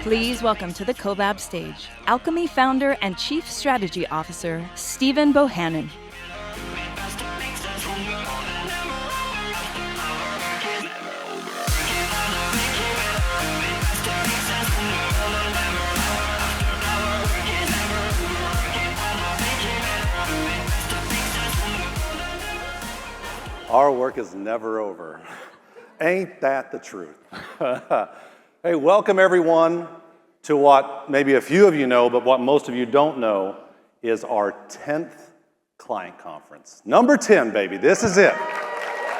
Please welcome to the Collab stage, Alkami founder and Chief Strategy Officer, Stephen Bohanon. Our work is never over. Ain't that the truth? Hey, welcome everyone to what maybe a few of you know, but what most of you don't know is our 10th client conference. Number 10, baby, this is it.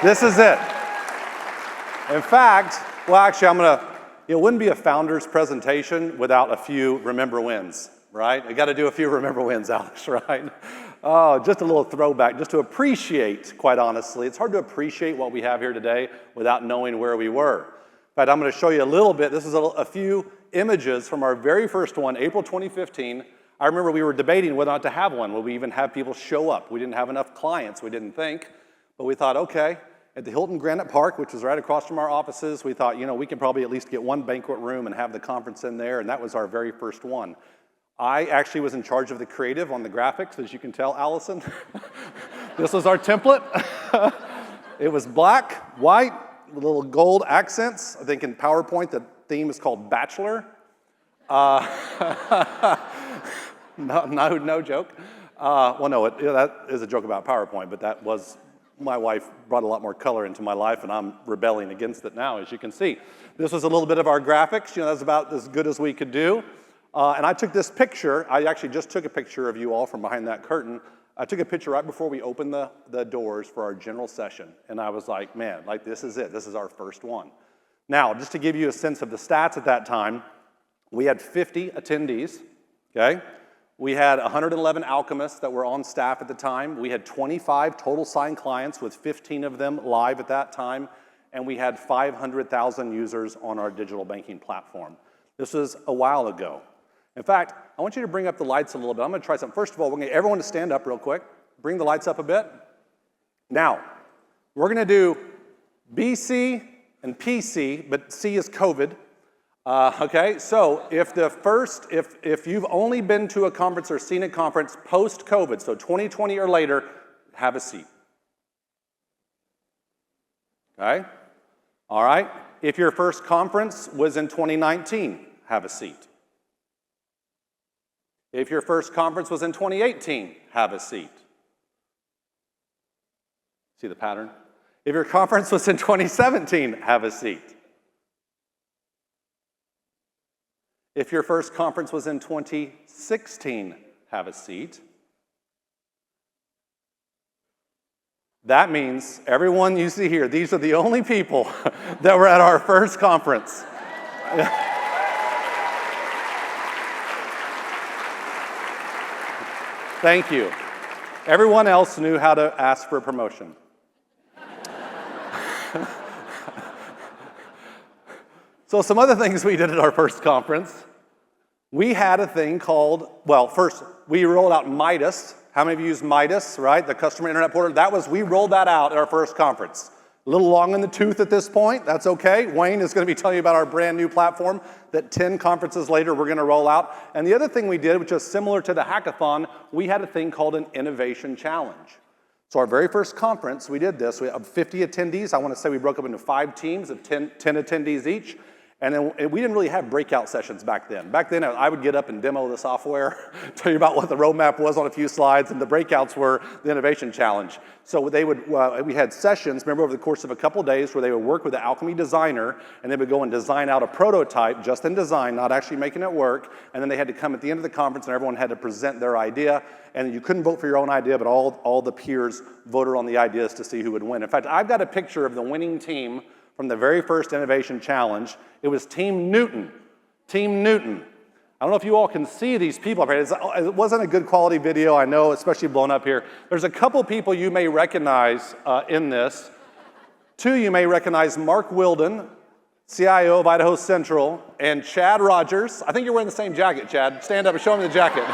This is it. In fact, well, actually, it wouldn't be a founder's presentation without a few remember wins, right? I gotta do a few remember wins, Alex, right? Oh, just a little throwback, just to appreciate, quite honestly. It's hard to appreciate what we have here today without knowing where we were. In fact, I'm gonna show you a little bit. This is a few images from our very first one, April 2015. I remember we were debating whether or not to have one. Will we even have people show up? We didn't have enough clients, we didn't think. But we thought, okay, at the Hilton Granite Park, which was right across from our offices, we thought, we can probably at least get one banquet room and have the conference in there, and that was our very first one. I actually was in charge of the creative on the graphics, as you can tell, Allison. This was our template. It was black, white, with little gold accents. I think in PowerPoint, the theme is called Bachelor. No joke. That is a joke about PowerPoint, but that was, my wife brought a lot more color into my life, and I'm rebelling against it now, as you can see. This was a little bit of our graphics. That's about as good as we could do. And I took this picture. I actually just took a picture of you all from behind that curtain. I took a picture right before we opened the doors for our general session. And I was like, man, this is it. This is our first one. Now, just to give you a sense of the stats at that time, we had 50 attendees, okay? We had 111 alchemists that were on staff at the time. We had 25 total signed clients, with 15 of them live at that time. And we had 500,000 users on our digital banking platform. This was a while ago. In fact, I want you to bring up the lights a little bit. I'm gonna try something. First of all, we're gonna get everyone to stand up real quick. Bring the lights up a bit. Now, we're gonna do BC and PC, but C is COVID. Okay, so if you've only been to a conference or seen a conference post-COVID, so 2020 or later, have a seat. Okay? All right, if your first conference was in 2019, have a seat. If your first conference was in 2018, have a seat. See the pattern? If your conference was in 2017, have a seat. If your first conference was in 2016, have a seat. That means everyone you see here, these are the only people that were at our first conference. Thank you. Everyone else knew how to ask for a promotion. So some other things we did at our first conference. We had a thing called, first we rolled out Midas. How many of you use Midas, right? The customer internet portal. We rolled that out at our first conference. A little long in the tooth at this point, that's okay. Wayne is gonna be telling you about our brand new platform that 10 conferences later we're gonna roll out. And the other thing we did, which is similar to the hackathon, we had a thing called an innovation challenge. So our very first conference, we did this. We had 50 attendees. I wanna say we broke up into 5 teams of 10 attendees each. And then we didn't really have breakout sessions back then. Back then, I would get up and demo the software, tell you about what the roadmap was on a few slides, and the breakouts were the innovation challenge. So we had sessions, remember, over the course of a couple days where they would work with the Alkami designer, and they would go and design out a prototype, just in design, not actually making it work, and then they had to come at the end of the conference and everyone had to present their idea, and you couldn't vote for your own idea, but all the peers voted on the ideas to see who would win. In fact, I've got a picture of the winning team from the very first Innovation Challenge. It was Team Newton. Team Newton. I don't know if you all can see these people. It wasn't a good quality video, I know, especially blown up here. There's a couple people you may recognize in this. 2 you may recognize: Mark Wilden, CIO of Idaho Central, and Chad Rogers. I think you're wearing the same jacket, Chad. Stand up and show me the jacket.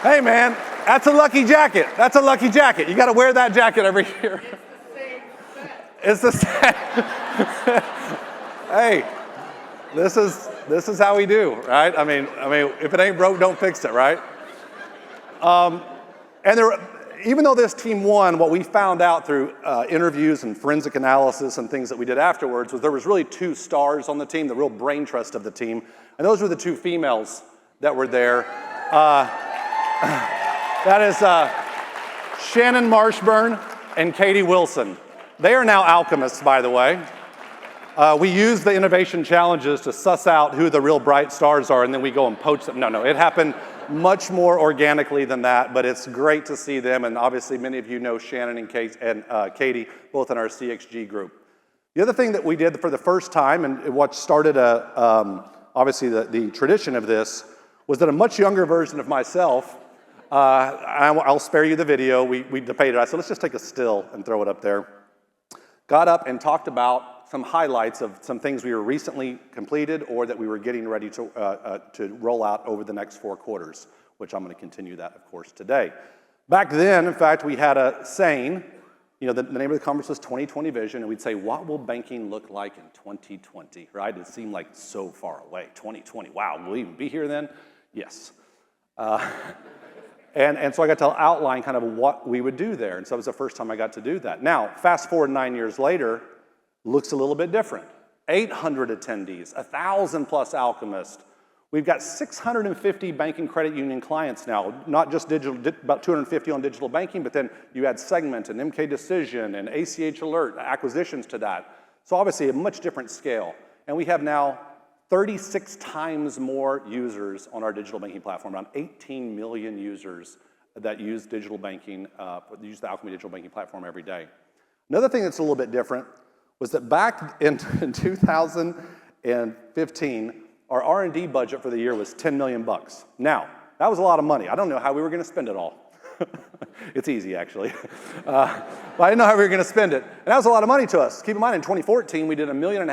Hey, man. That's a lucky jacket. That's a lucky jacket. You got to wear that jacket every year. It's the same. Hey, this is how we do, right? I mean, if it ain't broke, don't fix it, right? And even though this team won, what we found out through interviews and forensic analysis and things that we did afterwards was there was really 2 stars on the team, the real brain trust of the team, and those were the 2 females that were there. That is Shannon Marshburn and Katie Wilson. They are now alchemists, by the way. We use the innovation challenges to suss out who the real bright stars are, and then we go and poach them. No, it happened much more organically than that, but it's great to see them, and obviously many of you know Shannon and Katie, both in our CXG group. The other thing that we did for the first time, and what started obviously the tradition of this, was that a much younger version of myself, I'll spare you the video, we debated. I said, let's just take a still and throw it up there. Got up and talked about some highlights of some things we were recently completed or that we were getting ready to roll out over the next 4 quarters, which I'm going to continue that, of course, today. Back then, in fact, we had a saying, the name of the conference was 2020 Vision, and we'd say, what will banking look like in 2020, right? It seemed like so far away, 2020, wow, will we even be here then? Yes. And so I got to outline kind of what we would do there, and so it was the first time I got to do that. Now, fast forward 9 years later, looks a little bit different. 800 attendees, 1,000 plus alchemists. We've got 650 banking credit union clients now, not just digital, about 250 on digital banking, but then you add Segment and MK Decision and ACH Alert acquisitions to that. So obviously a much different scale. And we have now 36 times more users on our digital banking platform, around 18 million users that use digital banking, use the Alkami digital banking platform every day. Another thing that's a little bit different was that back in 2015, our R&D budget for the year was $10 million. Now, that was a lot of money. I don't know how we were going to spend it all. It's easy, actually. But I didn't know how we were going to spend it. And that was a lot of money to us. Keep in mind, in 2014, we did $1.5 million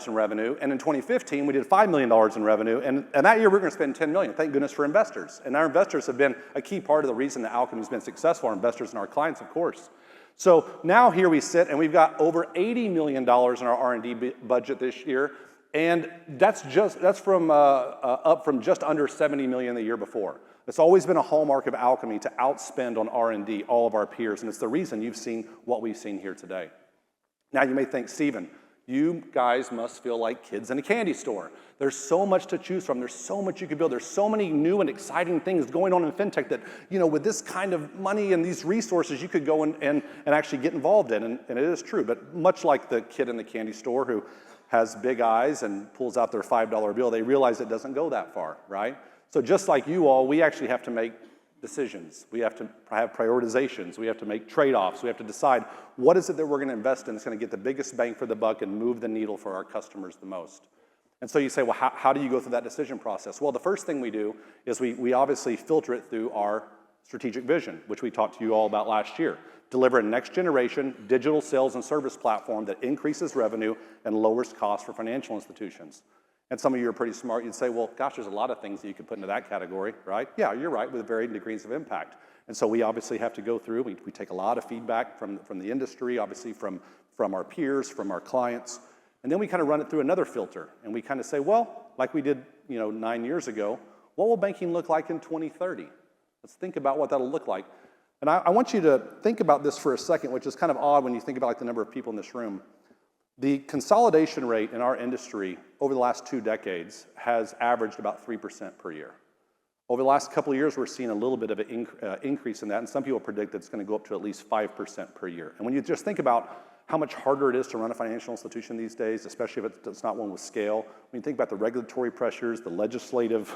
in revenue, and in 2015, we did $5 million in revenue, and that year, we were going to spend $10 million. Thank goodness for investors. And our investors have been a key part of the reason that Alkami's been successful, our investors and our clients, of course. So now here we sit, and we've got over $80 million in our R&D budget this year, and that's from up from just under $70 million the year before. It's always been a hallmark of Alkami to outspend on R&D all of our peers, and it's the reason you've seen what we've seen here today. Now you may think, Stephen, you guys must feel like kids in a candy store. There's so much to choose from. There's so much you could build. There's so many new and exciting things going on in fintech that, with this kind of money and these resources, you could go and actually get involved in. And it is true. But much like the kid in the candy store who has big eyes and pulls out their $5 bill, they realize it doesn't go that far, right? So just like you all, we actually have to make decisions. We have to have prioritizations. We have to make trade-offs. We have to decide what is it that we're going to invest in that's going to get the biggest bang for the buck and move the needle for our customers the most. And so you say, well, how do you go through that decision process? Well, the first thing we do is we obviously filter it through our strategic vision, which we talked to you all about last year. Deliver a next-generation digital sales and service platform that increases revenue and lowers costs for financial institutions. And some of you are pretty smart. You'd say, well, gosh, there's a lot of things that you could put into that category, right? Yeah, you're right, with varying degrees of impact. And so we obviously have to go through. We take a lot of feedback from the industry, obviously from our peers, from our clients. And then we kind of run it through another filter. And we kind of say, well, like we did 9 years ago, what will banking look like in 2030? Let's think about what that'll look like. And I want you to think about this for a second, which is kind of odd when you think about like the number of people in this room. The consolidation rate in our industry over the last 2 decades has averaged about 3% per year. Over the last couple of years, we're seeing a little bit of an increase in that, and some people predict that it's going to go up to at least 5% per year. And when you just think about how much harder it is to run a financial institution these days, especially if it's not one with scale, when you think about the regulatory pressures, the legislative,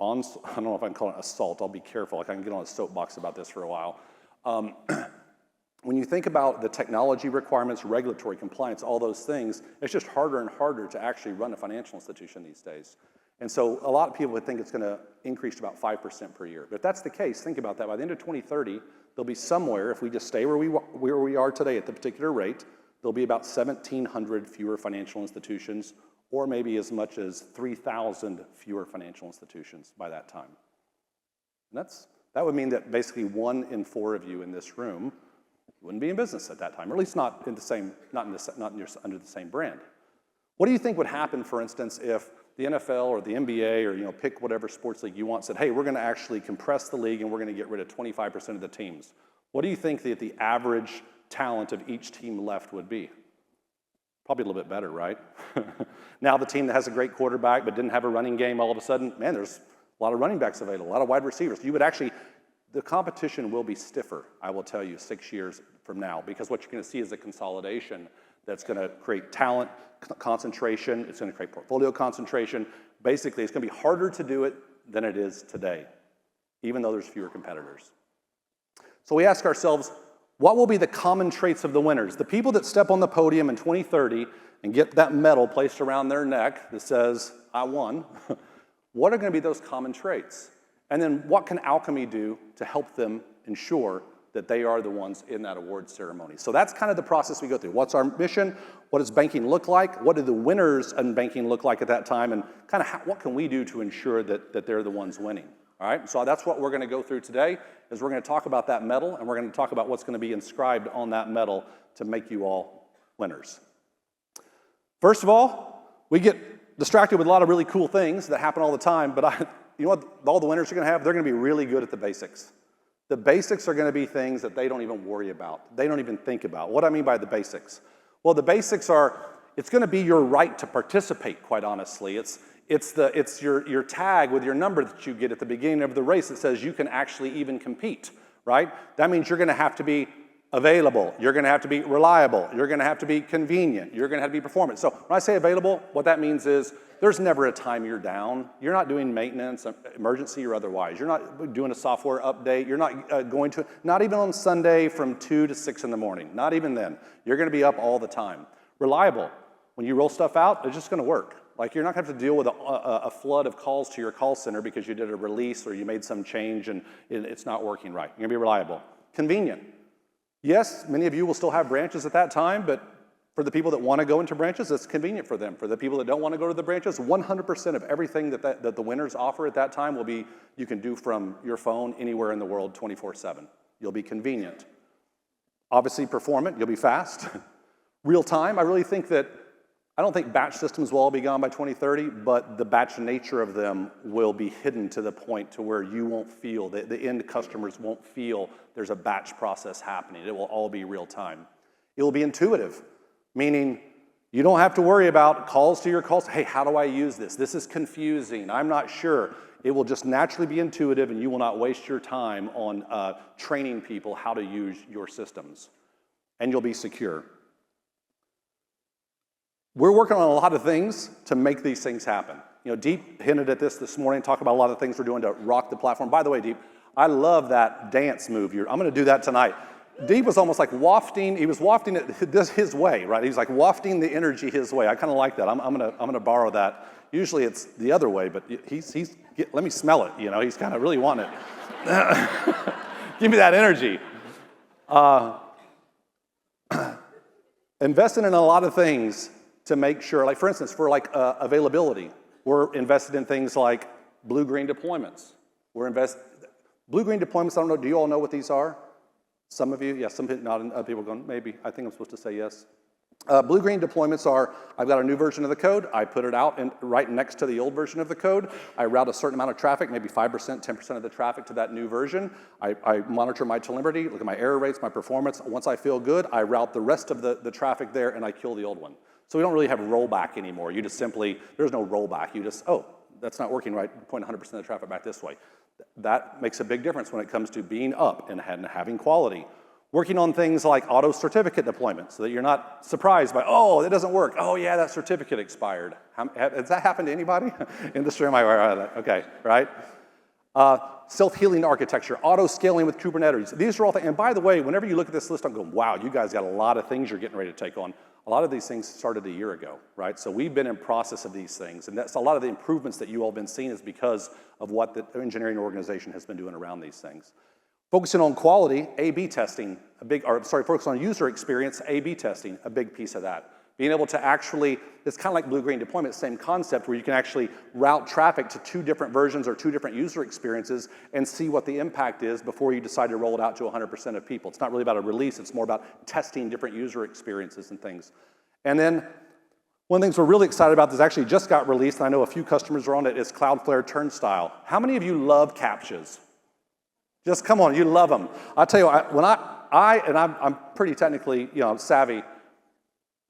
I don't know if I can call it assault, I'll be careful, I can get on a soapbox about this for a while. When you think about the technology requirements, regulatory compliance, all those things, it's just harder and harder to actually run a financial institution these days. And so a lot of people would think it's going to increase to about 5% per year. But if that's the case, think about that. By the end of 2030, there'll be somewhere, if we just stay where we are today at the particular rate, there'll be about 1,700 fewer financial institutions, or maybe as much as 3,000 fewer financial institutions by that time. And that would mean that basically 1 in 4 of you in this room You wouldn't be in business at that time, or at least not in the same, under the same brand. What do you think would happen, for instance, if the NFL or the NBA or pick whatever sports league you want said, hey, we're going to actually compress the league and we're going to get rid of 25% of the teams? What do you think that the average talent of each team left would be? Probably a little bit better, right? Now the team that has a great quarterback but didn't have a running game, all of a sudden, man, there's a lot of running backs available, a lot of wide receivers. The competition will be stiffer, I will tell you, 6 years from now, because what you're going to see is a consolidation that's going to create talent concentration, it's going to create portfolio concentration. Basically, it's going to be harder to do it than it is today, even though there's fewer competitors. So we ask ourselves, what will be the common traits of the winners? The people that step on the podium in 2030 and get that medal placed around their neck that says, I won, what are going to be those common traits? And then what can Alkami do to help them ensure that they are the ones in that award ceremony? So that's kind of the process we go through. What's our mission? What does banking look like? What do the winners in banking look like at that time? And kind of what can we do to ensure that they're the ones winning? All right, so that's what we're going to go through today, is we're going to talk about that medal, and we're going to talk about what's going to be inscribed on that medal to make you all winners. First of all, we get distracted with a lot of really cool things that happen all the time, but you know what all the winners are going to have? They're going to be really good at the basics. The basics are going to be things that they don't even worry about. They don't even think about. What do I mean by the basics? Well, the basics are, it's going to be your right to participate, quite honestly. It's your tag with your number that you get at the beginning of the race that says you can actually even compete, right? That means you're going to have to be available. You're going to have to be reliable. You're going to have to be convenient. You're going to have to be performant. So when I say available, what that means is there's never a time you're down. You're not doing maintenance, emergency or otherwise. You're not doing a software update. You're not not even on Sunday from 2 to 6 in the morning. Not even then. You're going to be up all the time. Reliable. When you roll stuff out, it's just going to work. Like, you're not going to have to deal with a flood of calls to your call center because you did a release or you made some change and it's not working right. You're going to be reliable. Convenient. Yes, many of you will still have branches at that time, but for the people that want to go into branches, it's convenient for them. For the people that don't want to go to the branches, 100% of everything that the winners offer at that time will be you can do from your phone anywhere in the world 24/7. You'll be convenient. Obviously performant, you'll be fast. Real time, I don't think batch systems will all be gone by 2030, but the batch nature of them will be hidden to the point to where you won't feel, the end customers won't feel there's a batch process happening. It will all be real time. It will be intuitive, meaning you don't have to worry about calls to your calls. Hey, how do I use this? This is confusing. I'm not sure. It will just naturally be intuitive, and you will not waste your time on training people how to use your systems. And you'll be secure. We're working on a lot of things to make these things happen. Deep hinted at this morning, talk about a lot of things we're doing to rock the platform. By the way, Deep, I love that dance move. I'm going to do that tonight. Deep was almost like wafting. He was wafting it his way, right? He's like wafting the energy his way. I kind of like that. I'm going to borrow that. Usually it's the other way, but let me smell it. He's kind of really wanting it. Give me that energy. Investing in a lot of things to make sure, like for instance, for availability, we're invested in things like blue-green deployments. Blue-green deployments, I don't know, do you all know what these are? Some of you, yes, some people not, other people going, maybe, I think I'm supposed to say yes. Blue-green deployments are, I've got a new version of the code, I put it out right next to the old version of the code, I route a certain amount of traffic, maybe 5%, 10% of the traffic to that new version, I monitor my telemetry, look at my error rates, my performance. Once I feel good, I route the rest of the traffic there and I kill the old one. So we don't really have rollback anymore. You just simply, there's no rollback. You just, that's not working right, point 100% of the traffic back this way. That makes a big difference when it comes to being up and having quality. Working on things like auto certificate deployment so that you're not surprised by, that doesn't work. Oh yeah, that certificate expired. Has that happened to anybody? Industry, am I aware of that? Okay, right? Self-healing architecture, auto-scaling with Kubernetes. These are all things, and by the way, whenever you look at this list, I'm going, wow, you guys got a lot of things you're getting ready to take on. A lot of these things started a year ago, right? So we've been in process of these things, and that's a lot of the improvements that you all have been seeing is because of what the engineering organization has been doing around these things. Focusing on quality, A/B testing, focusing on user experience, A/B testing, a big piece of that. Being able to actually, it's kind of like blue-green deployment, same concept, where you can actually route traffic to 2 different versions or 2 different user experiences and see what the impact is before you decide to roll it out to 100% of people. It's not really about a release, it's more about testing different user experiences and things. And then one of the things we're really excited about that's actually just got released, and I know a few customers are on it, is Cloudflare Turnstile. How many of you love CAPTCHAs? Just come on, you love them. I'll tell you, I'm pretty technically, savvy.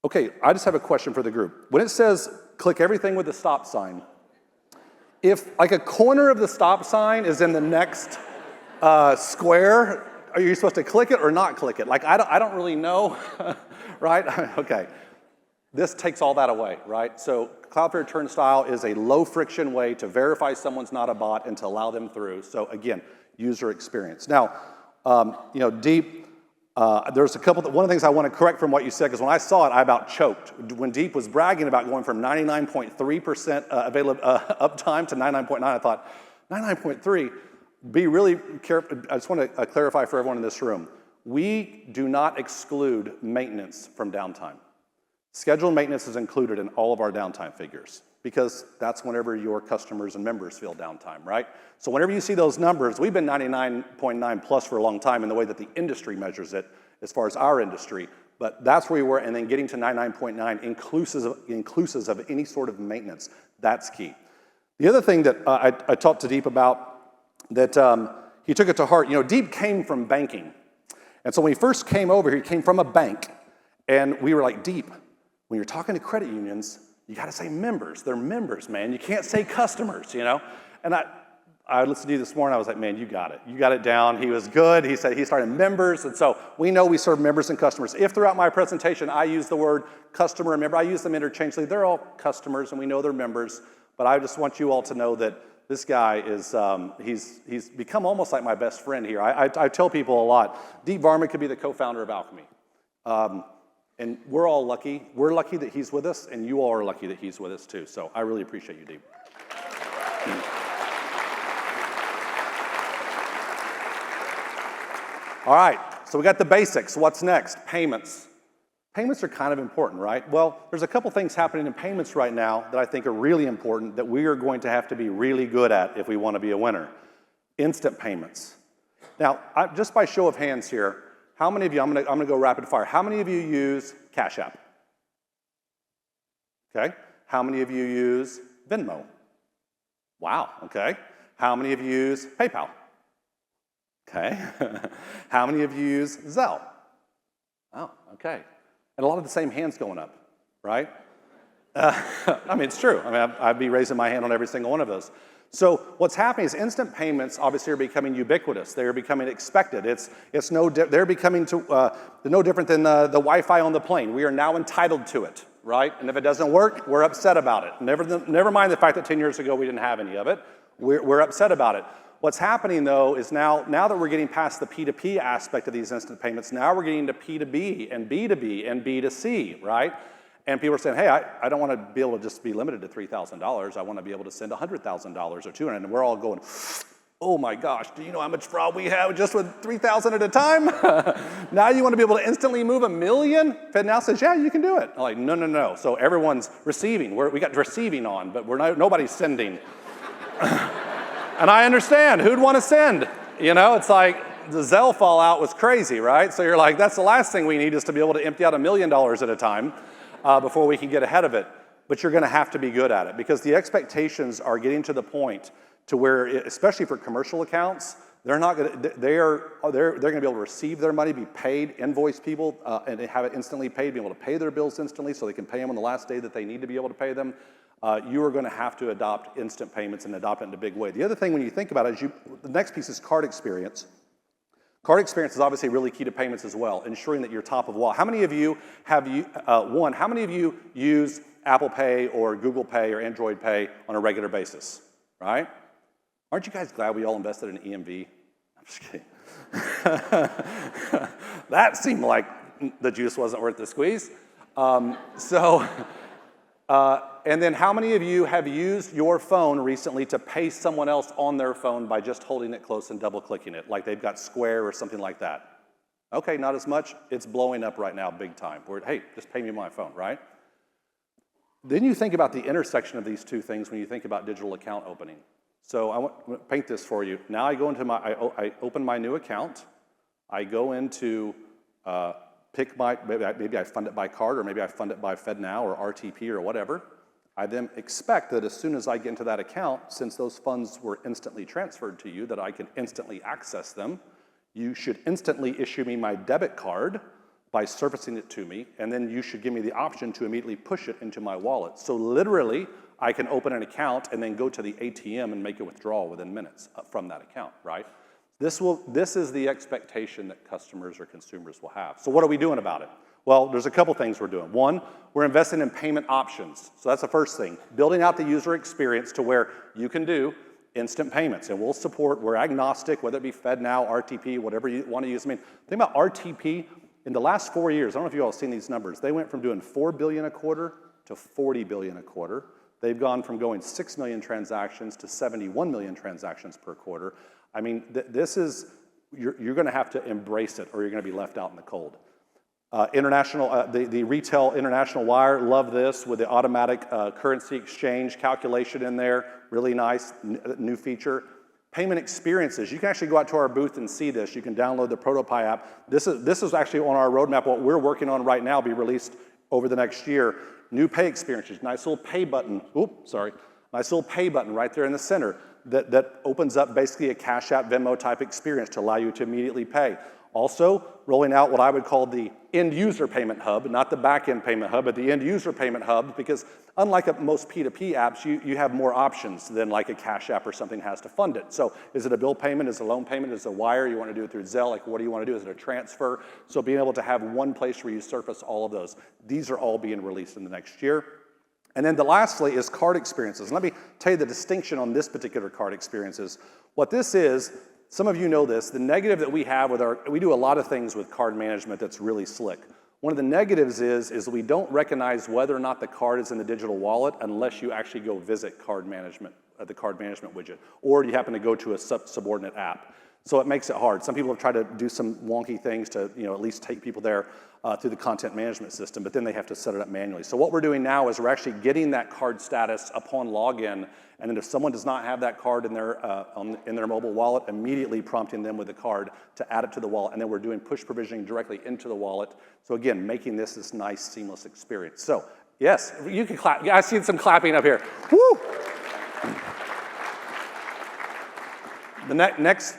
Okay, I just have a question for the group. When it says click everything with the stop sign, if like a corner of the stop sign is in the next square, are you supposed to click it or not click it? Like I don't really know, right? Okay, this takes all that away, right? So Cloudflare Turnstile is a low friction way to verify someone's not a bot and to allow them through. So again, user experience. Now, Deep. There's a couple, one of the things I want to correct from what you said, because when I saw it, I about choked. When Deep was bragging about going from 99.3% uptime to 99.9, I thought, 99.3, be really careful. I just want to clarify for everyone in this room. We do not exclude maintenance from downtime. Scheduled maintenance is included in all of our downtime figures, because that's whenever your customers and members feel downtime, right? So whenever you see those numbers, we've been 99.9 plus for a long time in the way that the industry measures it as far as our industry, but that's where we were, and then getting to 99.9 inclusive of any sort of maintenance, that's key. The other thing that I talked to Deep about that he took it to heart, Deep came from banking. And so when he first came over, he came from a bank, and we were like, Deep, when you're talking to credit unions, you gotta say members. They're members, man. You can't say customers, And I listened to you this morning, I was like, man, you got it. You got it down. He was good. He said he started members, and so we know we serve members and customers. If throughout my presentation I use the word customer and member, I use them interchangeably. They're all customers, and we know they're members, but I just want you all to know that this guy is, he's become almost like my best friend here. I tell people a lot, Deep Varma could be the co-founder of Alkami. And we're all lucky. We're lucky that he's with us, and you all are lucky that he's with us too. So I really appreciate you, Deep. All right, so we got the basics. What's next? Payments. Payments are kind of important, right? Well, there's a couple things happening in payments right now that I think are really important that we are going to have to be really good at if we want to be a winner. Instant payments. Now, just by show of hands here, how many of you, I'm gonna go rapid fire. How many of you use Cash App? Okay. How many of you use Venmo? Wow, okay. How many of you use PayPal? Okay. How many of you use Zelle? Oh, okay. And a lot of the same hands going up, right? I mean, it's true. I mean, I'd be raising my hand on every single one of those. So what's happening is instant payments obviously are becoming ubiquitous. They are becoming expected. They're becoming no different than the Wi-Fi on the plane. We are now entitled to it, right? And if it doesn't work, we're upset about it. Never mind the fact that 10 years ago we didn't have any of it. We're upset about it. What's happening though is now that we're getting past the P2P aspect of these instant payments, now we're getting to P2B and B2B and B2C, right? And people are saying, hey, I don't want to be able to just be limited to $3,000. I want to be able to send $100,000 or $200,000. And we're all going, oh my gosh, do you know how much fraud we have just with $3,000 at a time? Now you want to be able to instantly move $1 million? Fed now says, yeah, you can do it. I'm like, no. So everyone's receiving. We got receiving on, but nobody's sending. And I understand, who'd want to send? It's like the Zelle fallout was crazy, right? So you're like, that's the last thing we need is to be able to empty out $1 million at a time before we can get ahead of it. But you're gonna have to be good at it because the expectations are getting to the point to where, especially for commercial accounts, they're gonna be able to receive their money, be paid, invoice people, and have it instantly paid, be able to pay their bills instantly so they can pay them on the last day that they need to be able to pay them. You are gonna have to adopt instant payments and adopt it in a big way. The other thing when you think about it is the next piece is card experience. Card experience is obviously really key to payments as well, ensuring that you're top of wallet. How many of you how many of you use Apple Pay or Google Pay or Android Pay on a regular basis, right? Aren't you guys glad we all invested in EMV? I'm just kidding. That seemed like the juice wasn't worth the squeeze. And then how many of you have used your phone recently to pay someone else on their phone by just holding it close and double clicking it, like they've got Square or something like that? Okay, not as much. It's blowing up right now big time. Hey, just pay me my phone, right? Then you think about the intersection of these two things when you think about digital account opening. So I want to paint this for you. Now I go into I open my new account. I go into pick my, maybe I fund it by card, or maybe I fund it by FedNow or RTP or whatever. I then expect that as soon as I get into that account, since those funds were instantly transferred to you, that I can instantly access them. You should instantly issue me my debit card by surfacing it to me, and then you should give me the option to immediately push it into my wallet. So literally, I can open an account and then go to the ATM and make a withdrawal within minutes from that account, right? This is the expectation that customers or consumers will have. So what are we doing about it? Well, there's a couple things we're doing. One, we're investing in payment options. So that's the first thing. Building out the user experience to where you can do instant payments, and we're agnostic, whether it be FedNow, RTP, whatever you want to use. I mean, think about RTP. In the last 4 years, I don't know if you all have seen these numbers, they went from doing $4 billion a quarter to $40 billion a quarter. They've gone from going 6 million transactions to 71 million transactions per quarter. I mean, this is, you're gonna have to embrace it or you're gonna be left out in the cold. The retail international wire, love this with the automatic currency exchange calculation in there, really nice, new feature. Payment experiences, you can actually go out to our booth and see this. You can download the Protopi app. This is actually on our roadmap. What we're working on right now will be released over the next year. New pay experiences, nice little pay button. Nice little pay button right there in the center that opens up basically a Cash App, Venmo type experience to allow you to immediately pay. Also, rolling out what I would call the end user payment hub, not the back end payment hub, but the end user payment hub, because unlike most P2P apps, you have more options than like a Cash App or something has to fund it. So is it a bill payment, is it a loan payment, is it a wire, you want to do it through Zelle, like what do you want to do, is it a transfer? So being able to have one place where you surface all of those. These are all being released in the next year. And then lastly is card experiences. Let me tell you the distinction on this particular card experiences. What this is, some of you know this, the negative that we have with we do a lot of things with card management that's really slick. One of the negatives is we don't recognize whether or not the card is in the digital wallet unless you actually go visit card management, the card management widget, or you happen to go to a subordinate app. So it makes it hard. Some people have tried to do some wonky things to at least take people there through the content management system, but then they have to set it up manually. So what we're doing now is we're actually getting that card status upon login, and then if someone does not have that card in their mobile wallet, immediately prompting them with the card to add it to the wallet, and then we're doing push provisioning directly into the wallet. So again, making this nice, seamless experience. So yes, you can clap. Yeah, I see some clapping up here. Woo! The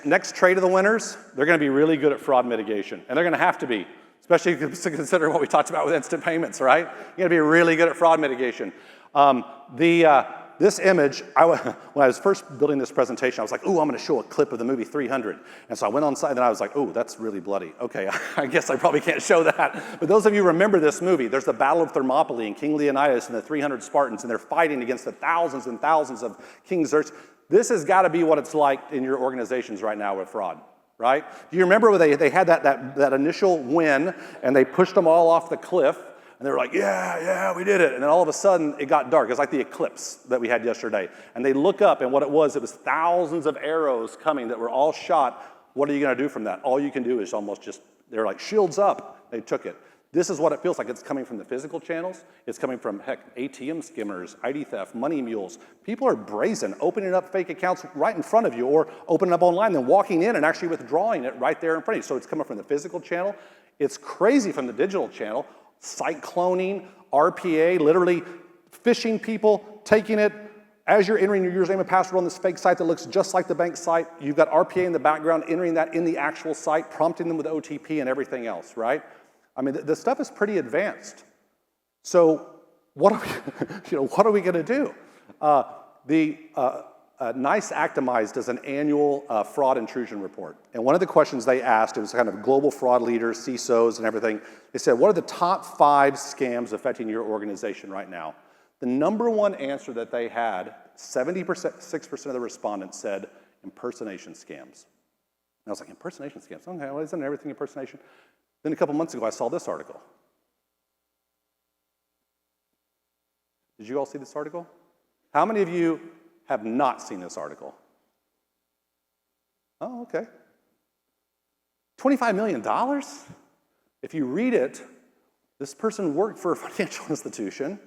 next trait of the winners, they're going to be really good at fraud mitigation, and they're going to have to be, especially considering what we talked about with instant payments, right? You're going to be really good at fraud mitigation. This image, when I was first building this presentation, I was like, ooh, I'm going to show a clip of the movie 300. And so I went on site, and I was like, ooh, that's really bloody. Okay, I guess I probably can't show that. But those of you who remember this movie, there's the Battle of Thermopylae, and King Leonidas and the 300 Spartans, and they're fighting against the thousands and thousands of King Xerxes. This has got to be what it's like in your organizations right now with fraud, right? Do you remember when they had that initial win, and they pushed them all off the cliff, and they were like, yeah, we did it. And then all of a sudden, it got dark. It's like the eclipse that we had yesterday. And they look up, and what it was thousands of arrows coming that were all shot. What are you going to do from that? All you can do is almost just, they're like, shields up. They took it. This is what it feels like. It's coming from the physical channels. It's coming from, heck, ATM skimmers, ID theft, money mules. People are brazen, opening up fake accounts right in front of you, or opening up online, then walking in and actually withdrawing it right there in front of you. So it's coming from the physical channel. It's crazy from the digital channel. Site cloning, RPA, literally phishing people, taking it. As you're entering your username and password on this fake site that looks just like the bank site, you've got RPA in the background, entering that in the actual site, prompting them with OTP and everything else, right? I mean, the stuff is pretty advanced. So what are we going to do? NICE Actimize does an annual fraud intrusion report. And one of the questions they asked, it was kind of global fraud leaders, CISOs and everything, they said, what are the top 5 scams affecting your organization right now? The number one answer that they had, 6% of the respondents said impersonation scams. And I was like, impersonation scams? Okay, well, isn't everything impersonation? Then a couple months ago, I saw this article. Did you all see this article? How many of you have not seen this article? Oh, okay. $25 million? If you read it, this person worked for a financial institution.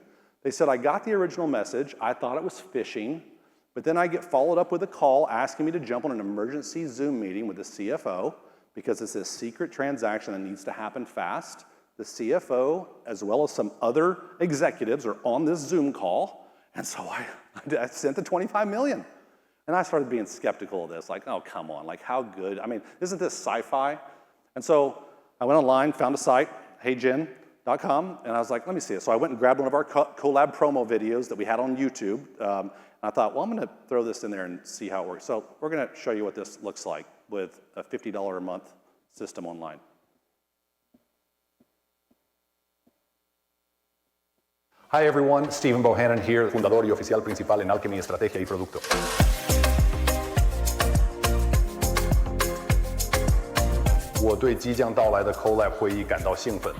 They said, I got the original message, I thought it was phishing, but then I get followed up with a call asking me to jump on an emergency Zoom meeting with the CFO because it's a secret transaction that needs to happen fast. The CFO, as well as some other executives, are on this Zoom call, and so I sent the 25 million. And I started being skeptical of this, like, oh, come on, like, how good? I mean, isn't this sci-fi? And so I went online, found a site, heyjen.com, and I was like, let me see it. So I went and grabbed one of our collab promo videos that we had on YouTube, and I thought, well, I'm gonna throw this in there and see how it works. So we're gonna show you what this looks like with a $50 a month system online. Hi everyone, Stephen Bohanon here, fundador y oficial principal en Alkami Estrategia y Producto. 我对即将到来的 Collab 会议感到兴奋。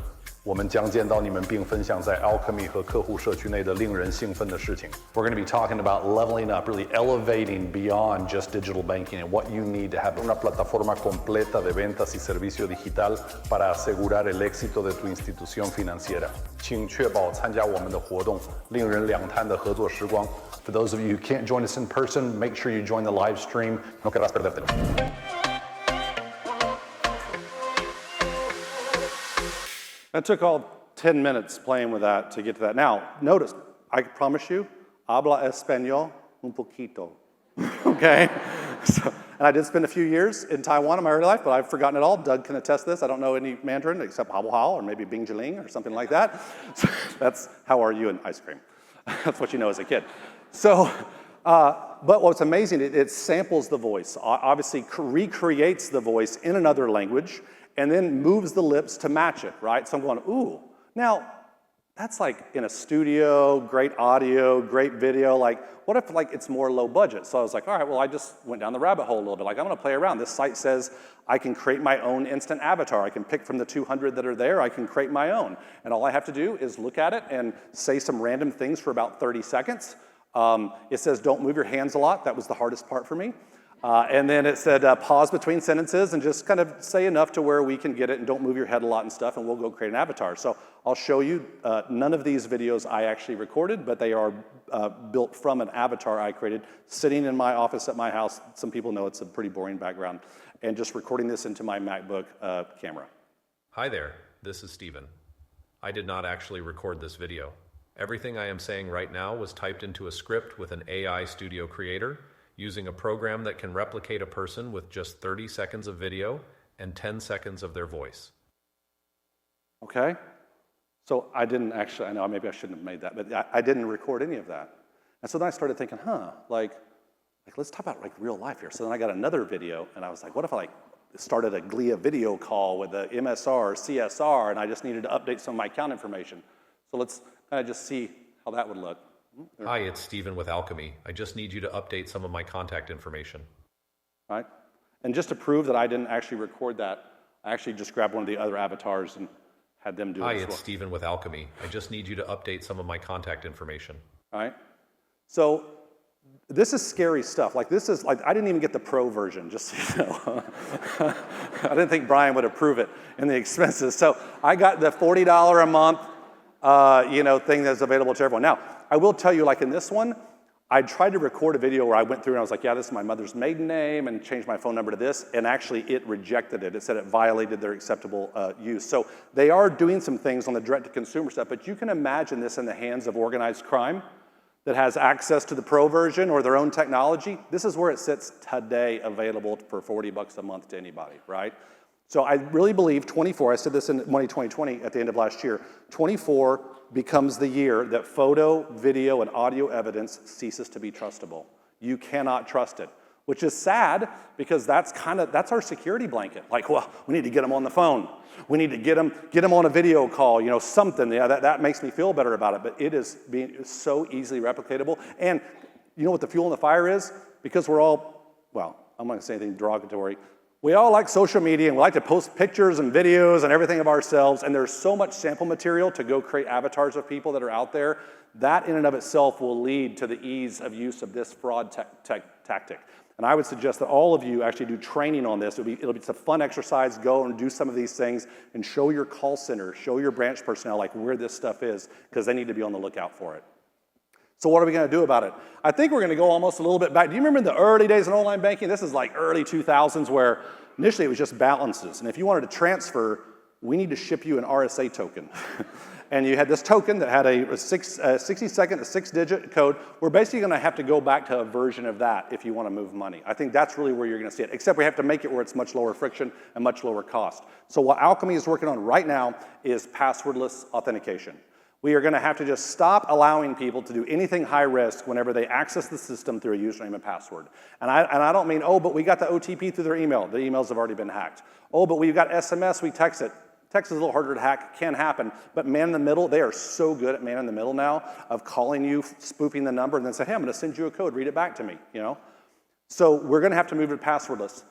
我们将见到你们并分享在 Alkami 和客户社区内的令人兴奋的事情。We're going to be talking about leveling up, really elevating beyond just digital banking and what you need to have una plataforma completa de ventas y servicio digital para asegurar el éxito de tu institución financiera. 请确保参加我们的活动，令人两叹的合作时光。For those of you who can't join us in person, make sure you join the live stream. No querrás perdértelo. That took all 10 minutes playing with that to get to that. Now, notice, I promise you, habla español un poquito, okay? And I did spend a few years in Taiwan in my early life, but I've forgotten it all. Doug can attest to this. I don't know any Mandarin except hao hao or maybe bing jiling or something like that. So that's how are you and ice cream. That's what you know as a kid. So, but what's amazing, it samples the voice, obviously recreates the voice in another language, and then moves the lips to match it, right? So I'm going, ooh. Now, that's like in a studio, great audio, great video. Like, what if like it's more low budget? So I was like, all right, well, I just went down the rabbit hole a little bit. Like, I'm gonna play around. This site says I can create my own instant avatar. I can pick from the 200 that are there. I can create my own. And all I have to do is look at it and say some random things for about 30 seconds. It says don't move your hands a lot. That was the hardest part for me. And then it said pause between sentences and just kind of say enough to where we can get it and don't move your head a lot and stuff, and we'll go create an avatar. So I'll show you, none of these videos I actually recorded, but they are built from an avatar I created sitting in my office at my house. Some people know it's a pretty boring background, and just recording this into my MacBook camera. Hi there, this is Stephen. I did not actually record this video. Everything I am saying right now was typed into a script with an AI studio creator, using a program that can replicate a person with just 30 seconds of video and 10 seconds of their voice. Okay? So I didn't actually, I know maybe I shouldn't have made that, but I didn't record any of that. And so then I started thinking, like let's talk about like real life here. So then I got another video, and I was like, what if I like started a Glia video call with the MSR or CSR, and I just needed to update some of my account information. So let's kind of just see how that would look. Hi, it's Stephen with Alkami. I just need you to update some of my contact information. All right? And just to prove that I didn't actually record that, I actually just grabbed one of the other avatars and had them do it. Hi, it's Stephen with Alkami. I just need you to update some of my contact information. All right? So this is scary stuff. Like this is like, I didn't even get the pro version, just so you know. I didn't think Brian would approve it in the expenses. So I got the $40 a month thing that's available to everyone. Now, I will tell you, like in this one, I tried to record a video where I went through and I was like, yeah, this is my mother's maiden name, and changed my phone number to this, and actually it rejected it. It said it violated their acceptable use. So they are doing some things on the direct-to-consumer stuff, but you can imagine this in the hands of organized crime that has access to the pro version or their own technology. This is where it sits today, available for $40 a month to anybody, right? So I really believe 24, I said this in Money 2020 at the end of last year, 24 becomes the year that photo, video, and audio evidence ceases to be trustable. You cannot trust it, which is sad because that's our security blanket. Like, well, we need to get them on the phone. We need to get them on a video call, something. Yeah, that makes me feel better about it, but it is so easily replicatable. And you know what the fuel in the fire is? Because we're all, well, I'm not gonna say anything derogatory. We all like social media, and we like to post pictures and videos and everything of ourselves, and there's so much sample material to go create avatars of people that are out there. That in and of itself will lead to the ease of use of this fraud tactic. And I would suggest that all of you actually do training on this. It'll be a fun exercise. Go and do some of these things and show your call center, show your branch personnel like where this stuff is, because they need to be on the lookout for it. So what are we going to do about it? I think we're going to go almost a little bit back. Do you remember the early days in online banking? This is like early 2000s where initially it was just balances. And if you wanted to transfer, we need to ship you an RSA token. And you had this token that had a 60-second, a 6-digit code. We're basically going to have to go back to a version of that if you want to move money. I think that's really where you're going to see it, except we have to make it where it's much lower friction and much lower cost. So what Alkami is working on right now is passwordless authentication. We are going to have to just stop allowing people to do anything high risk whenever they access the system through a username and password. And I don't mean, oh, but we got the OTP through their email. The emails have already been hacked. Oh, but we've got SMS, we text it. Text is a little harder to hack, can happen, but man in the middle, they are so good at man in the middle now of calling you, spoofing the number, and then say, hey, I'm gonna send you a code, read it back to me, you know? So we're gonna have to move to passwordless.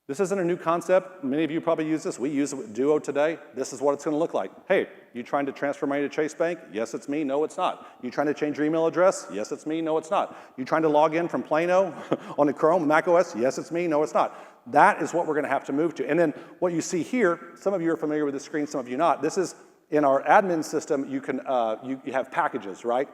This isn't a new concept. Many of you probably use this. We use it with Duo today. This is what it's gonna look like. Hey, you trying to transfer money to Chase Bank? Yes, it's me. No, it's not. You trying to change your email address? Yes, it's me. No, it's not. You trying to log in from Plano on the Chrome, Mac OS? Yes, it's me. No, it's not. That is what we're gonna have to move to. And then what you see here, some of you are familiar with this screen, some of you not. This is, in our admin system, you can, you have packages, right?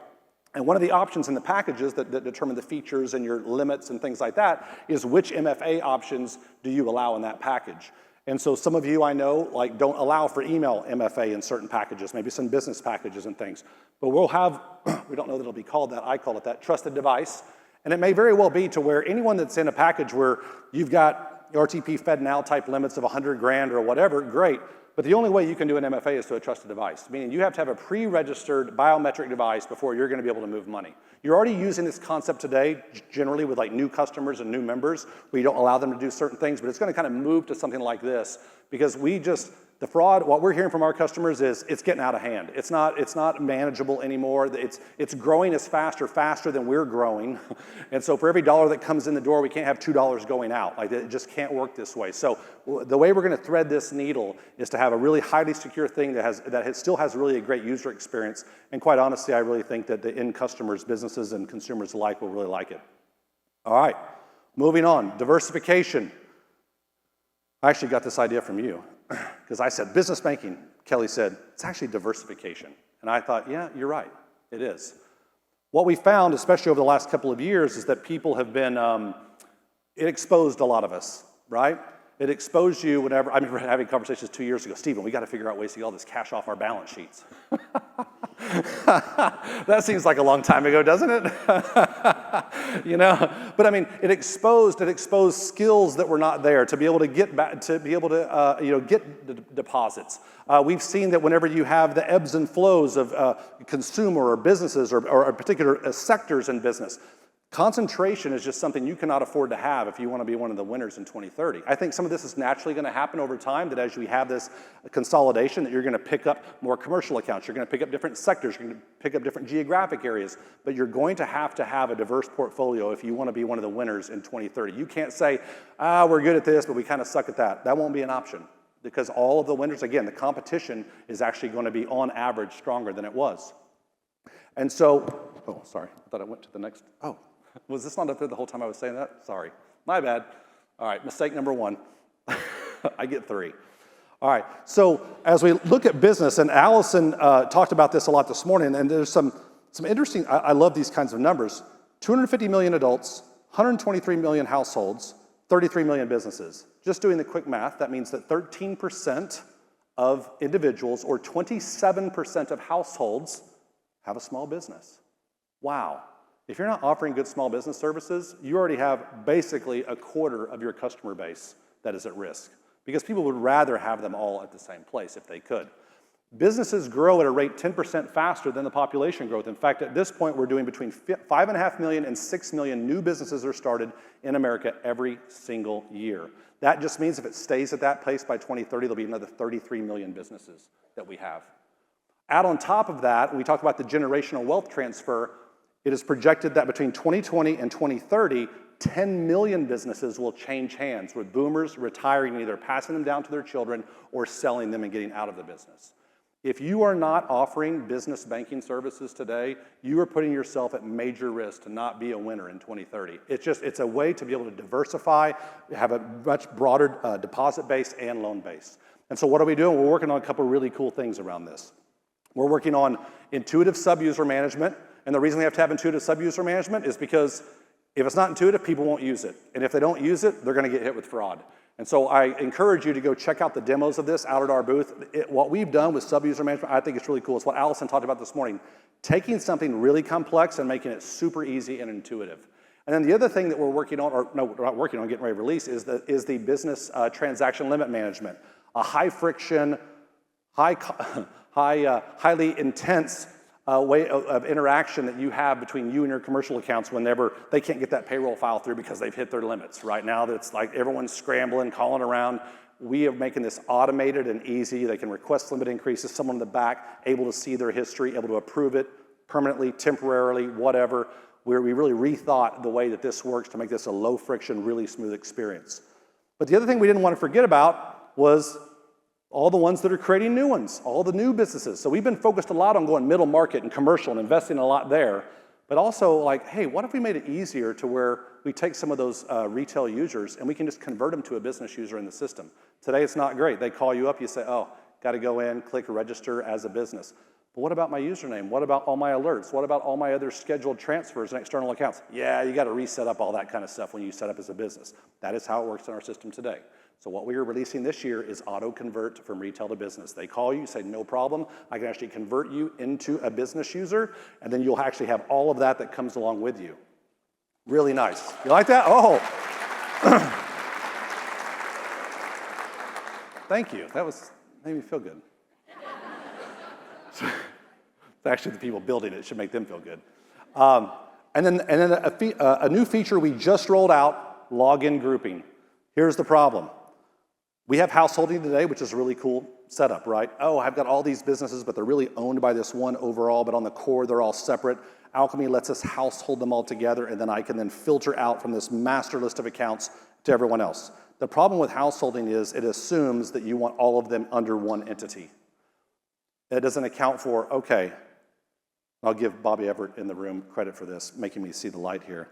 And one of the options in the packages that determine the features and your limits and things like that is which MFA options do you allow in that package. And so some of you I know like don't allow for email MFA in certain packages, maybe some business packages and things. But we'll have, we don't know that it'll be called that, I call it that, trusted device. And it may very well be to where anyone that's in a package where you've got RTP Fed now type limits of 100 grand or whatever, great. But the only way you can do an MFA is to a trusted device, meaning you have to have a pre-registered biometric device before you're gonna be able to move money. You're already using this concept today, generally with like new customers and new members, where you don't allow them to do certain things, but it's gonna kind of move to something like this, because the fraud, what we're hearing from our customers is it's getting out of hand. It's not manageable anymore. It's growing as faster than we're growing. And so for every dollar that comes in the door, we can't have $2 going out. Like it just can't work this way. So the way we're gonna thread this needle is to have a really highly secure thing that still has really a great user experience. And quite honestly, I really think that the end customers, businesses and consumers alike will really like it. All right, moving on, diversification. I actually got this idea from you. Because I said business banking, Kelly said, it's actually diversification. And I thought, yeah, you're right, it is. What we found, especially over the last couple of years, is that people have been, it exposed a lot of us, right? It exposed you whenever, I remember having conversations 2 years ago, Stephen, we got to figure out ways to get all this cash off our balance sheets. That seems like a long time ago, doesn't it? You know, but I mean, it exposed skills that were not there to be able to get back, to be able to get deposits. We've seen that whenever you have the ebbs and flows of consumer or businesses or particular sectors in business, concentration is just something you cannot afford to have if you want to be one of the winners in 2030. I think some of this is naturally going to happen over time, that as we have this consolidation, that you're going to pick up more commercial accounts, you're going to pick up different sectors, you're going to pick up different geographic areas, but you're going to have a diverse portfolio if you want to be one of the winners in 2030. You can't say, we're good at this, but we kind of suck at that. That won't be an option, because all of the winners, again, the competition is actually going to be on average stronger than it was. And so, oh, sorry, I thought I went to the next, oh. Was this not up there the whole time I was saying that? Sorry, my bad. All right, mistake number one. I get 3. All right, so as we look at business, and Allison talked about this a lot this morning, and there's some interesting, I love these kinds of numbers. 250 million adults, 123 million households, 33 million businesses. Just doing the quick math, that means that 13% of individuals or 27% of households have a small business. Wow. If you're not offering good small business services, you already have basically a quarter of your customer base that is at risk, because people would rather have them all at the same place if they could. Businesses grow at a rate 10% faster than the population growth. In fact, at this point, we're doing between 5.5 million and 6 million new businesses are started in America every single year. That just means if it stays at that pace by 2030, there'll be another 33 million businesses that we have. Add on top of that, when we talk about the generational wealth transfer, it is projected that between 2020 and 2030, 10 million businesses will change hands, with boomers retiring and either passing them down to their children or selling them and getting out of the business. If you are not offering business banking services today, you are putting yourself at major risk to not be a winner in 2030. It's a way to be able to diversify, have a much broader deposit base and loan base. And so what are we doing? We're working on a couple of really cool things around this. We're working on intuitive sub-user management And the reason we have to have intuitive sub-user management is because if it's not intuitive, people won't use it. And if they don't use it, they're going to get hit with fraud. And so I encourage you to go check out the demos of this out at our booth. What we've done with sub-user management, I think it's really cool. It's what Allison talked about this morning. Taking something really complex and making it super easy and intuitive. And then the other thing that we're working on, or no, we're not working on, getting ready to release, is the business transaction limit management. A high friction, highly intense way of interaction that you have between you and your commercial accounts whenever they can't get that payroll file through because they've hit their limits. Right now, it's like everyone's scrambling, calling around. We are making this automated and easy. They can request limit increases, someone in the back able to see their history, able to approve it permanently, temporarily, whatever. We really rethought the way that this works to make this a low friction, really smooth experience. But the other thing we didn't want to forget about was all the ones that are creating new ones, all the new businesses. So we've been focused a lot on going middle market and commercial and investing a lot there, but also like, hey, what if we made it easier to where we take some of those retail users and we can just convert them to a business user in the system? Today it's not great. They call you up, you say, oh, got to go in, click register as a business. But what about my username? What about all my alerts? What about all my other scheduled transfers and external accounts? Yeah, you got to reset up all that kind of stuff when you set up as a business. That is how it works in our system today. So what we are releasing this year is auto-convert from retail to business. They call you, say, no problem. I can actually convert you into a business user, and then you'll actually have all of that comes along with you. Really nice. You like that? Oh. Thank you. That made me feel good. It's actually the people building it should make them feel good. And then a new feature we just rolled out, login grouping. Here's the problem. We have householding today, which is a really cool setup, right? Oh, I've got all these businesses, but they're really owned by this one overall, but on the core, they're all separate. Alkami lets us household them all together, and then I can then filter out from this master list of accounts to everyone else. The problem with householding is it assumes that you want all of them under one entity. It doesn't account for, okay, I'll give Bobby Everett in the room credit for this, making me see the light here.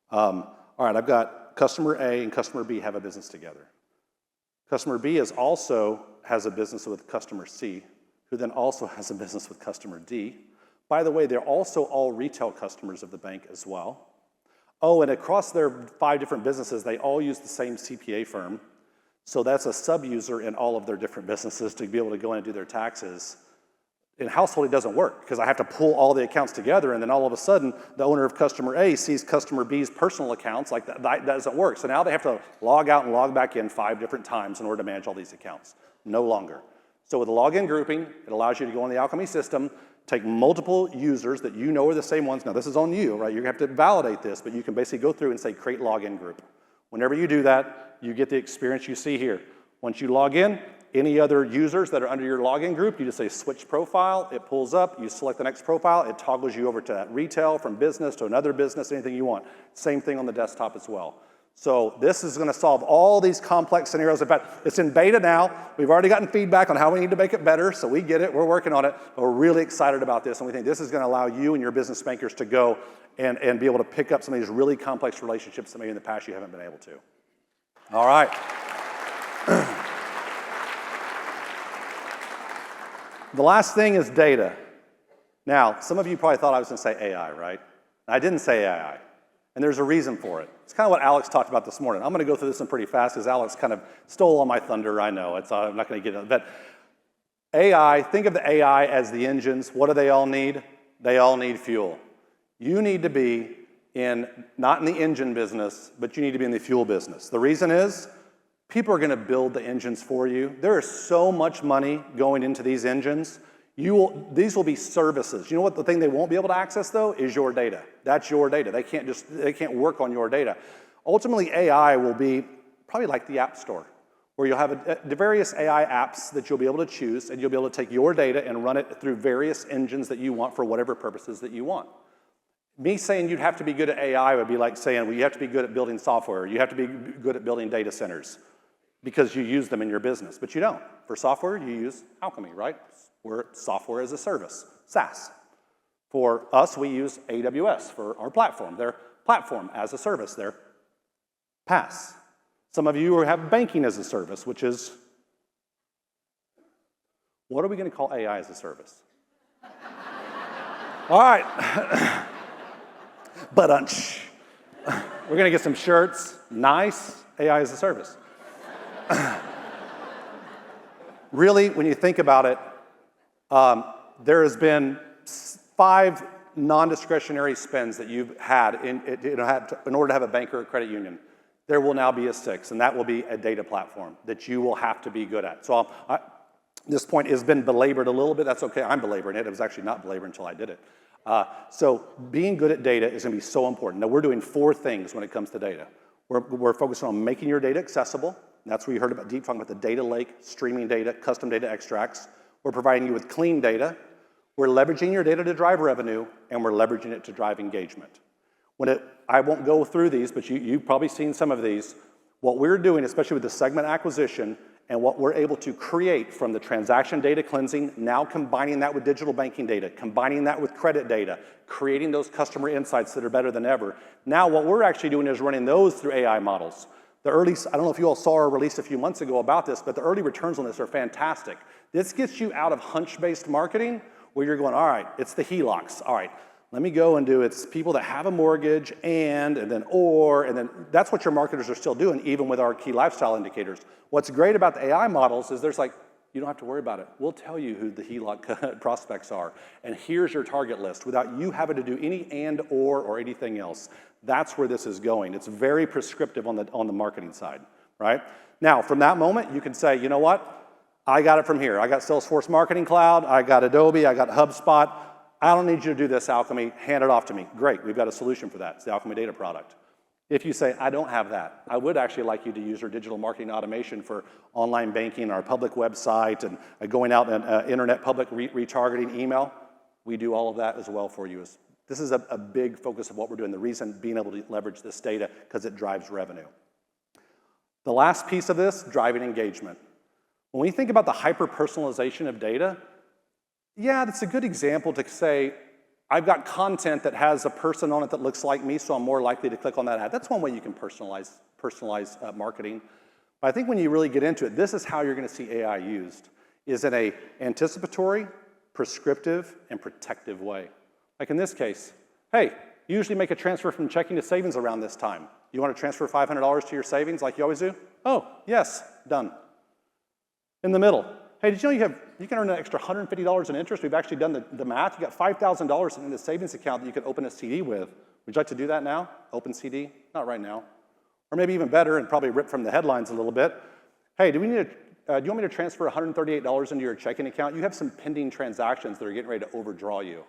All right, I've got customer A and customer B have a business together. Customer B has a business with customer C, who then also has a business with customer D. By the way, they're also all retail customers of the bank as well. Oh, and across their 5 different businesses, they all use the same CPA firm. So that's a sub-user in all of their different businesses to be able to go in and do their taxes. In household, it doesn't work because I have to pull all the accounts together, and then all of a sudden, the owner of customer A sees customer B's personal accounts. Like that doesn't work. So now they have to log out and log back in 5 different times in order to manage all these accounts. No longer. So with the login grouping, it allows you to go in the Alkami system, take multiple users that you know are the same ones. Now this is on you, right? You have to validate this, but you can basically go through and say create login group. Whenever you do that, you get the experience you see here. Once you log in, any other users that are under your login group, you just say switch profile, it pulls up, you select the next profile, it toggles you over to that retail, from business to another business, anything you want. Same thing on the desktop as well. So this is gonna solve all these complex scenarios. In fact, it's in beta now. We've already gotten feedback on how we need to make it better, so we get it, we're working on it, but we're really excited about this, and we think this is gonna allow you and your business bankers to go and be able to pick up some of these really complex relationships that maybe in the past you haven't been able to. All right. The last thing is data. Now, some of you probably thought I was going to say AI, right? I didn't say AI, and there's a reason for it. It's kind of what Alex talked about this morning. I'm going to go through this one pretty fast because Alex kind of stole all my thunder, I know. I'm not going to get it. But AI, think of the AI as the engines. What do they all need? They all need fuel. You need to be not in the engine business, but you need to be in the fuel business. The reason is, people are going to build the engines for you. There is so much money going into these engines. These will be services. You know what the thing they won't be able to access, though, is your data. That's your data. They can't work on your data. Ultimately, AI will be probably like the App Store, where you'll have the various AI apps that you'll be able to choose, and you'll be able to take your data and run it through various engines that you want for whatever purposes that you want. Me saying you'd have to be good at AI would be like saying, well, you have to be good at building software. You have to be good at building data centers, because you use them in your business, but you don't. For software, you use Alkami, right? We're software as a service, SaaS. For us, we use AWS for our platform. They're platform as a service. They're PaaS. Some of you have banking as a service, which is, what are we going to call AI as a service? All right. We're going to get some shirts. Nice. AI as a service. Really, when you think about it, there has been 5 non-discretionary spends that you've had in order to have a bank or a credit union. There will now be a 6th, and that will be a data platform that you will have to be good at. So this point has been belabored a little bit. That's okay. I'm belaboring it. It was actually not belabored until I did it. So being good at data is going to be so important. Now, we're doing 4 things when it comes to data. We're focusing on making your data accessible. That's where you heard about Deep talking about the data lake, streaming data, custom data extracts. We're providing you with clean data. We're leveraging your data to drive revenue, and we're leveraging it to drive engagement. I won't go through these, but you've probably seen some of these. What we're doing, especially with the segment acquisition, and what we're able to create from the transaction data cleansing, now combining that with digital banking data, combining that with credit data, creating those customer insights that are better than ever. Now what we're actually doing is running those through AI models. I don't know if you all saw our release a few months ago about this, but the early returns on this are fantastic. This gets you out of hunch-based marketing where you're going, all right, it's the HELOCs. All right, let me go and do it's people that have a mortgage and then that's what your marketers are still doing, even with our key lifestyle indicators. What's great about the AI models is you don't have to worry about it. We'll tell you who the HELOC prospects are, and here's your target list without you having to do any or anything else. That's where this is going. It's very prescriptive on the marketing side, right? Now, from that moment, you can say, you know what? I got it from here. I got Salesforce Marketing Cloud. I got Adobe. I got HubSpot. I don't need you to do this, Alkami. Hand it off to me. Great. We've got a solution for that. It's the Alkami data product. If you say, I don't have that, I would actually like you to use our digital marketing automation for online banking, our public website, and going out and internet public retargeting email. We do all of that as well for you. This is a big focus of what we're doing. The reason being able to leverage this data, because it drives revenue. The last piece of this, driving engagement. When we think about the hyper-personalization of data, yeah, that's a good example to say, I've got content that has a person on it that looks like me, so I'm more likely to click on that ad. That's one way you can personalize marketing. But I think when you really get into it, this is how you're going to see AI used, is in a anticipatory, prescriptive, and protective way. Like in this case, hey, you usually make a transfer from checking to savings around this time. You want to transfer $500 to your savings like you always do? Oh, yes, done. In the middle, hey, did you know you can earn an extra $150 in interest? We've actually done the math. You got $5,000 in the savings account that you could open a CD with. Would you like to do that now? Open CD? Not right now. Or maybe even better, and probably rip from the headlines a little bit. Hey, do you want me to transfer $138 into your checking account? You have some pending transactions that are getting ready to overdraw you.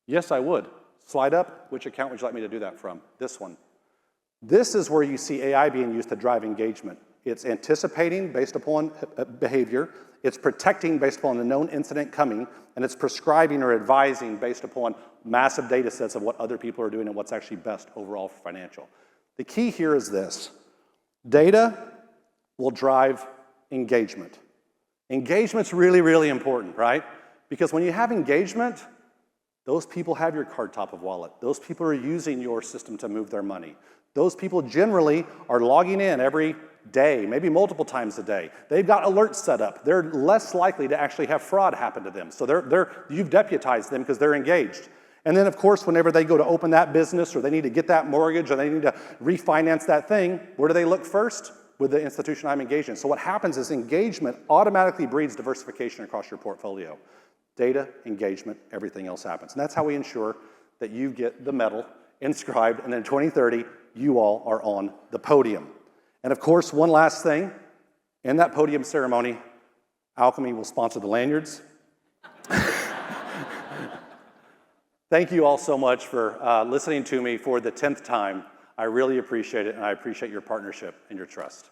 Yes, I would. Slide up. Which account would you like me to do that from? This one. This is where you see AI being used to drive engagement. It's anticipating based upon behavior, it's protecting based upon the known incident coming, and it's prescribing or advising based upon massive data sets of what other people are doing and what's actually best overall for financial. The key here is this. Data will drive engagement. Engagement's really, really important, right? Because when you have engagement, those people have your card top of wallet. Those people are using your system to move their money. Those people generally are logging in every day, maybe multiple times a day. They've got alerts set up. They're less likely to actually have fraud happen to them. So you've deputized them because they're engaged. And then, of course, whenever they go to open that business or they need to get that mortgage or they need to refinance that thing, where do they look first? With the institution I'm engaged in. So what happens is engagement automatically breeds diversification across your portfolio. Data, engagement, everything else happens. And that's how we ensure that you get the medal inscribed, and then in 2030, you all are on the podium. And of course, one last thing, in that podium ceremony, Alkami will sponsor the lanyards. Thank you all so much for listening to me for the 10th time. I really appreciate it, and I appreciate your partnership and your trust.